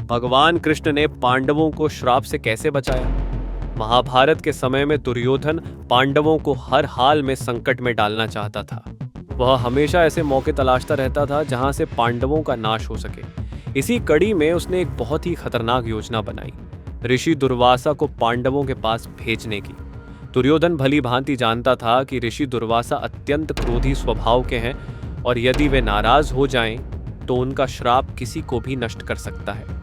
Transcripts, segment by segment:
भगवान कृष्ण ने पांडवों को श्राप से कैसे बचाया? महाभारत के समय में दुर्योधन पांडवों को हर हाल में संकट में डालना चाहता था। वह हमेशा ऐसे मौके तलाशता रहता था जहां से पांडवों का नाश हो सके। इसी कड़ी में उसने एक बहुत ही खतरनाक योजना बनाई, ऋषि दुर्वासा को पांडवों के पास भेजने की। दुर्योधन भली भांति जानता था कि ऋषि दुर्वासा अत्यंत क्रोधी स्वभाव के हैं और यदि वे नाराज हो जाएं तो उनका श्राप किसी को भी नष्ट कर सकता है।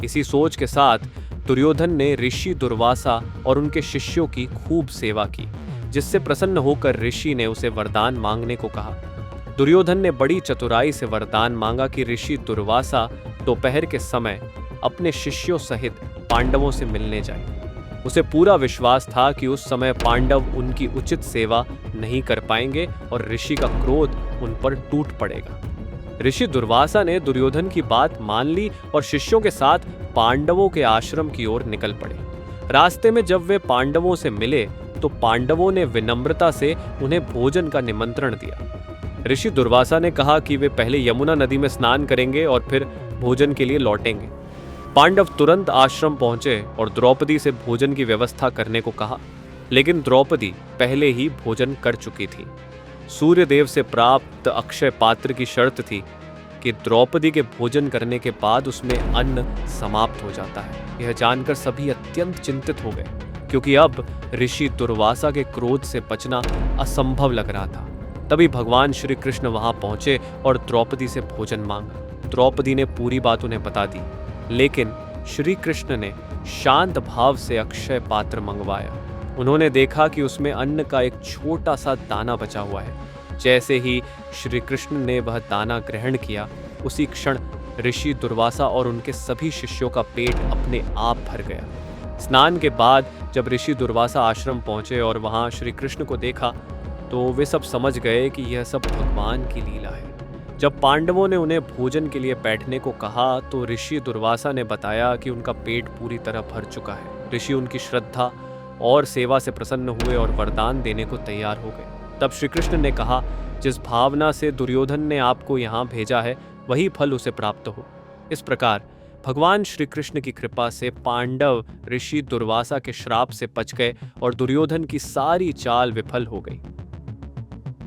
इसी सोच के साथ दुर्योधन ने ऋषि दुर्वासा और उनके शिष्यों की खूब सेवा की, जिससे प्रसन्न होकर ऋषि ने उसे वरदान मांगने को कहा। दुर्योधन ने बड़ी चतुराई से वरदान मांगा कि ऋषि दुर्वासा दोपहर के समय अपने शिष्यों सहित पांडवों से मिलने जाए। उसे पूरा विश्वास था कि उस समय पांडव उनकी उचित सेवा नहीं कर पाएंगे और ऋषि का क्रोध उन पर टूट पड़ेगा। ऋषि दुर्वासा ने दुर्योधन की बात मान ली और शिष्यों के साथ पांडवों के आश्रम की ओर निकल पड़े। रास्ते में जब वे पांडवों से मिले तो पांडवों ने विनम्रता से उन्हें भोजन का निमंत्रण दिया। ऋषि दुर्वासा ने कहा कि वे पहले यमुना नदी में स्नान करेंगे और फिर भोजन के लिए लौटेंगे। पांडव तुरंत आश्रम पहुंचे और द्रौपदी से भोजन की व्यवस्था करने को कहा, लेकिन द्रौपदी पहले ही भोजन कर चुकी थी। सूर्यदेव से प्राप्त अक्षय पात्र की शर्त थी कि द्रौपदी के भोजन करने के बाद उसमें अन्न समाप्त हो जाता है। यह जानकर सभी अत्यंत चिंतित हो गए, क्योंकि अब ऋषि दुर्वासा के क्रोध से बचना असंभव लग रहा था। तभी भगवान श्री कृष्ण वहां पहुंचे और द्रौपदी से भोजन मांगा। द्रौपदी ने पूरी बात उन्हें बता दी, लेकिन श्री कृष्ण ने शांत भाव से अक्षय पात्र मंगवाया। उन्होंने देखा कि उसमें अन्न का एक छोटा सा दाना बचा हुआ है। जैसे ही श्री कृष्ण ने वह दाना ग्रहण किया, उसी क्षण ऋषि दुर्वासा और उनके सभी शिष्यों का पेट अपने आप भर गया। स्नान के बाद जब ऋषि दुर्वासा आश्रम पहुंचे और वहां श्री कृष्ण को देखा तो वे सब समझ गए कि यह सब भगवान की लीला है। जब पांडवों ने उन्हें भोजन के लिए बैठने को कहा तो ऋषि दुर्वासा ने बताया कि उनका पेट पूरी तरह भर चुका है। ऋषि उनकी श्रद्धा और सेवा से प्रसन्न हुए और वरदान देने को तैयार हो गए। तब श्री कृष्ण ने कहा, जिस भावना से दुर्योधन ने आपको यहाँ भेजा है वही फल उसे प्राप्त हो। इस प्रकार भगवान श्री कृष्ण की कृपा से पांडव ऋषि दुर्वासा के श्राप से बच गए और दुर्योधन की सारी चाल विफल हो गई।